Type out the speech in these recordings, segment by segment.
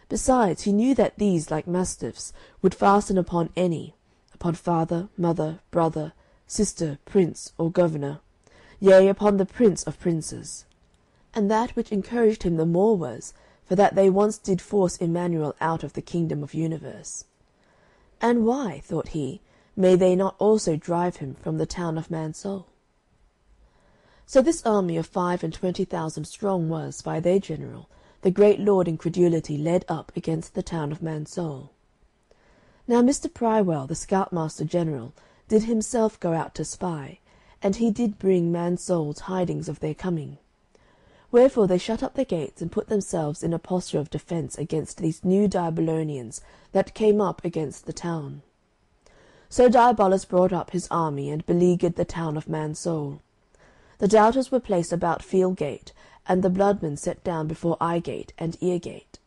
Besides, he knew that these, like mastiffs, would fasten upon any, upon father, mother, brother, sister, prince, or governor, yea, upon the prince of princes. And that which encouraged him the more was, for that they once did force Emmanuel out of the kingdom of universe. And why, thought he, may they not also drive him from the town of Mansoul? So this army of 25,000 strong was, by their general, the great lord Incredulity, led up against the town of Mansoul. Now Mr. Prywell, the scoutmaster general, did himself go out to spy, and he did bring Mansoul tidings of their coming. Wherefore they shut up the gates, and put themselves in a posture of defence against these new Diabolonians that came up against the town. So Diabolus brought up his army, and beleaguered the town of Mansoul. The doubters were placed about Field Gate, and the bloodmen set down before Eye Gate and Ear Gate.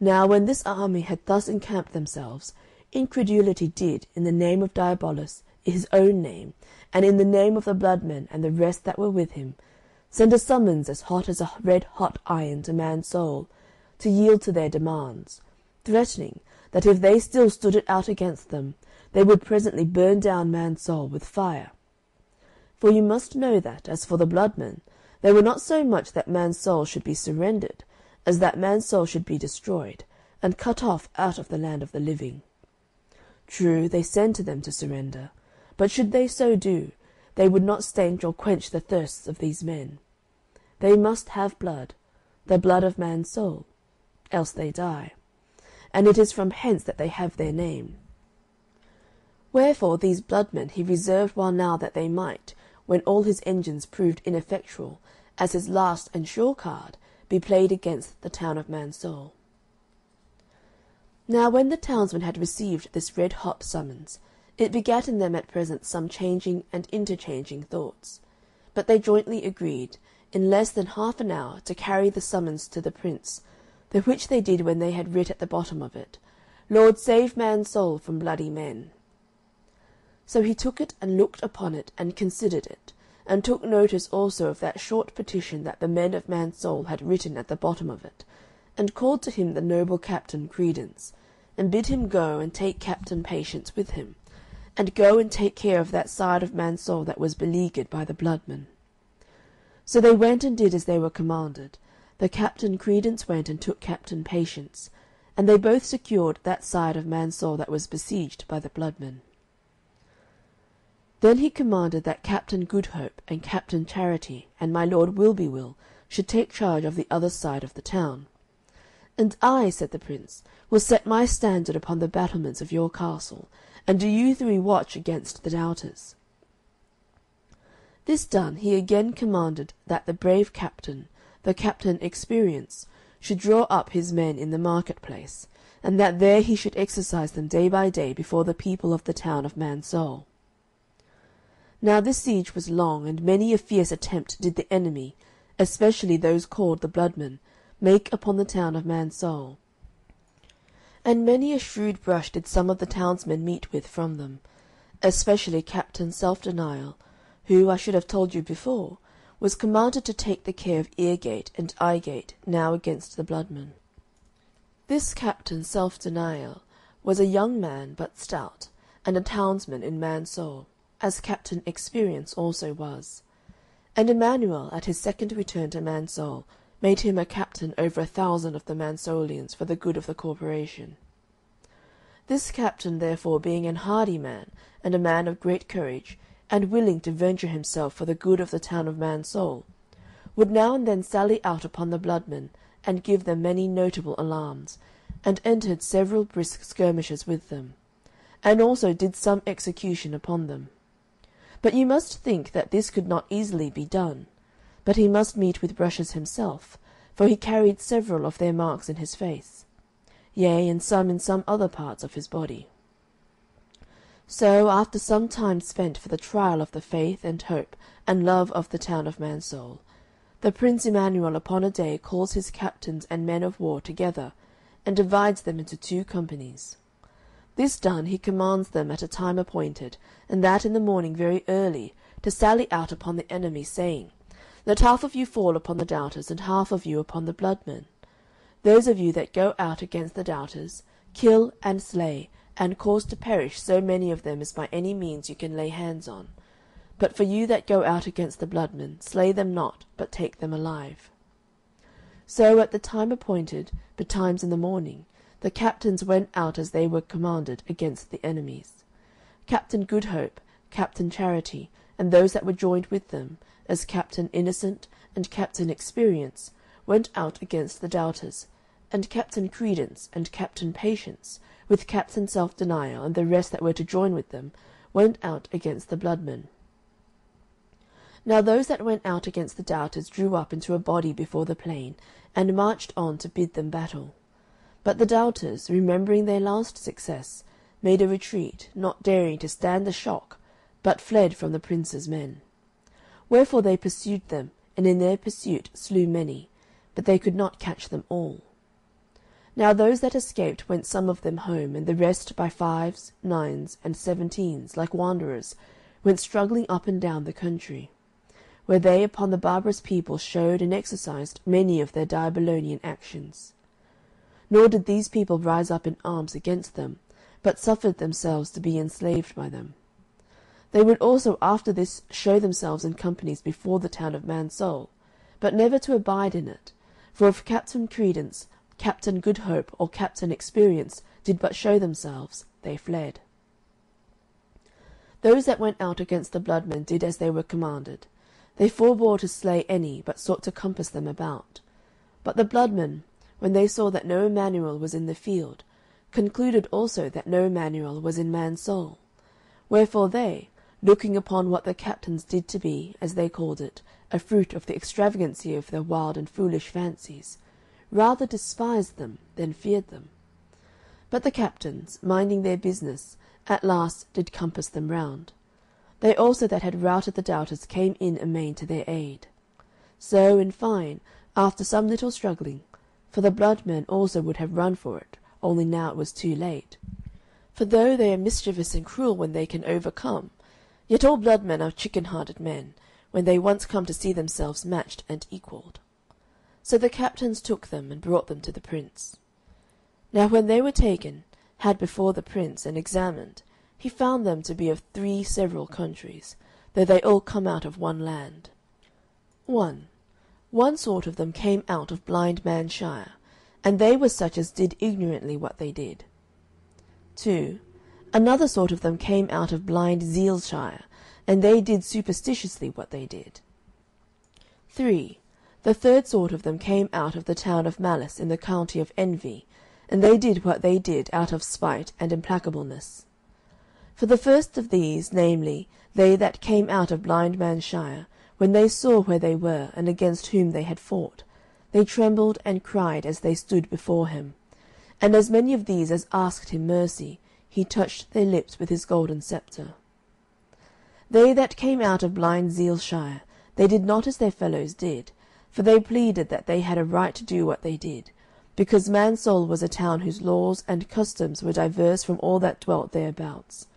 Now when this army had thus encamped themselves, Incredulity did, in the name of Diabolus, his own name, and in the name of the bloodmen and the rest that were with him, send a summons as hot as a red-hot iron to Mansoul, to yield to their demands, threatening that if they still stood it out against them, they would presently burn down Mansoul with fire. For you must know that, as for the bloodmen, they were not so much that Mansoul should be surrendered, as that Mansoul should be destroyed, and cut off out of the land of the living. True, they send to them to surrender, but should they so do, they would not stanch or quench the thirsts of these men. They must have blood, the blood of Mansoul, else they die, and it is from hence that they have their name. Wherefore these bloodmen he reserved while now that they might, when all his engines proved ineffectual, as his last and sure card, be played against the town of Mansoul. Now when the townsmen had received this red-hot summons, it begat in them at present some changing and interchanging thoughts. But they jointly agreed, in less than half an hour, to carry the summons to the prince, the which they did when they had writ at the bottom of it, Lord, save Mansoul from bloody men. So he took it, and looked upon it, and considered it, and took notice also of that short petition that the men of Mansoul had written at the bottom of it, and called to him the noble Captain Credence, and bid him go and take Captain Patience with him, and go and take care of that side of Mansoul that was beleaguered by the bloodmen. So they went and did as they were commanded. The Captain Credence went and took Captain Patience, and they both secured that side of Mansoul that was besieged by the bloodmen. Then he commanded that Captain Goodhope and Captain Charity and my Lord Wilbywill should take charge of the other side of the town. And I, said the Prince, will set my standard upon the battlements of your castle, and do you three watch against the doubters. This done, he again commanded that the brave captain, the Captain Experience, should draw up his men in the market-place, and that there he should exercise them day by day before the people of the town of Mansoul. Now this siege was long, and many a fierce attempt did the enemy, especially those called the bloodmen, make upon the town of Mansoul. And many a shrewd brush did some of the townsmen meet with from them, especially Captain Self-Denial, who, I should have told you before, was commanded to take the care of Ear-gate and Eye-gate now against the bloodmen. This Captain Self-Denial was a young man but stout, and a townsman in Mansoul, as Captain Experience also was. And Emmanuel, at his second return to Mansoul, made him a captain over 1,000 of the Mansoulians for the good of the corporation. This captain, therefore, being an hardy man, and a man of great courage, and willing to venture himself for the good of the town of Mansoul, would now and then sally out upon the bloodmen, and give them many notable alarms, and entered several brisk skirmishes with them, and also did some execution upon them. But you must think that this could not easily be done, but he must meet with brushes himself, for he carried several of their marks in his face, yea, and some in some other parts of his body. So, after some time spent for the trial of the faith and hope and love of the town of Mansoul, the Prince Emmanuel upon a day calls his captains and men of war together, and divides them into 2 companies. This done, he commands them at a time appointed, and that in the morning very early, to sally out upon the enemy, saying, Let half of you fall upon the doubters, and half of you upon the bloodmen. those of you that go out against the doubters, kill and slay, and cause to perish so many of them as by any means you can lay hands on. But for you that go out against the bloodmen, slay them not, but take them alive. So at the time appointed, betimes in the morning, the captains went out as they were commanded against the enemies. Captain Goodhope, Captain Charity, and those that were joined with them, as Captain Innocent and Captain Experience, went out against the doubters, and Captain Credence and Captain Patience, with Captain Self-Denial and the rest that were to join with them, went out against the bloodmen. Now those that went out against the doubters drew up into a body before the plain, and marched on to bid them battle. But the doubters, remembering their last success, made a retreat, not daring to stand the shock, but fled from the prince's men. Wherefore they pursued them, and in their pursuit slew many, but they could not catch them all. Now those that escaped went some of them home, and the rest by 5s, 9s, and 17s, like wanderers, went struggling up and down the country, where they upon the barbarous people showed and exercised many of their Diabolonian actions. Nor did these people rise up in arms against them, but suffered themselves to be enslaved by them. They would also after this show themselves in companies before the town of Mansoul, but never to abide in it, for if Captain Credence, Captain Goodhope, or Captain Experience did but show themselves, they fled. Those that went out against the bloodmen did as they were commanded. They forbore to slay any, but sought to compass them about. But the bloodmen, when they saw that no Emmanuel was in the field, concluded also that no Emmanuel was in Mansoul. Wherefore they, looking upon what the captains did to be, as they called it, a fruit of the extravagancy of their wild and foolish fancies, rather despised them than feared them. But the captains, minding their business, at last did compass them round. They also that had routed the doubters came in amain to their aid. So, in fine, after some little struggling, for the bloodmen also would have run for it, only now it was too late. For though they are mischievous and cruel when they can overcome, yet all bloodmen are chicken-hearted men, when they once come to see themselves matched and equalled. So the captains took them and brought them to the prince. Now when they were taken, had before the prince, and examined, he found them to be of 3 several countries, though they all come out of one land. 1. One sort of them came out of Blindmanshire, and they were such as did ignorantly what they did. 2. Another sort of them came out of Blindzealshire, and they did superstitiously what they did. 3. The third sort of them came out of the town of Malice in the county of Envy, and they did what they did out of spite and implacableness. For the first of these, namely, they that came out of Blindmanshire, when they saw where they were, and against whom they had fought, they trembled and cried as they stood before him. And as many of these as asked him mercy, he touched their lips with his golden sceptre. They that came out of Blindzealshire, they did not as their fellows did, for they pleaded that they had a right to do what they did, because Mansoul was a town whose laws and customs were diverse from all that dwelt thereabouts.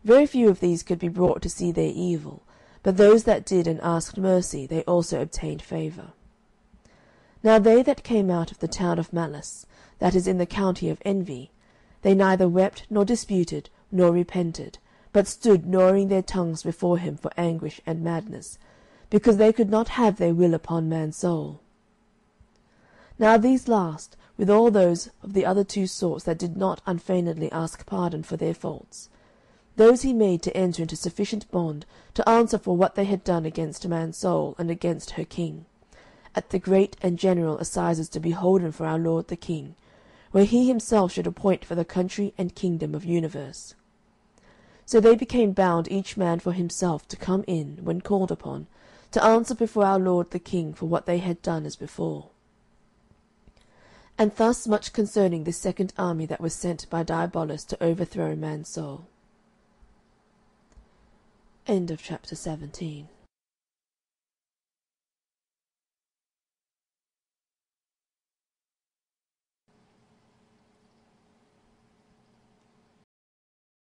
Very few of these could be brought to see their evil, but those that did and asked mercy, they also obtained favour. Now they that came out of the town of Malice, that is in the county of Envy, they neither wept nor disputed nor repented, but stood gnawing their tongues before him for anguish and madness, because they could not have their will upon Mansoul. Now these last, with all those of the other 2 sorts that did not unfeignedly ask pardon for their faults, those he made to enter into sufficient bond to answer for what they had done against Mansoul and against her king, at the great and general assizes to be holden for our lord the king, where he himself should appoint for the country and kingdom of universe. So they became bound each man for himself to come in, when called upon, to answer before our lord the king for what they had done as before. And thus much concerning this second army that was sent by Diabolus to overthrow Mansoul. End of chapter 17.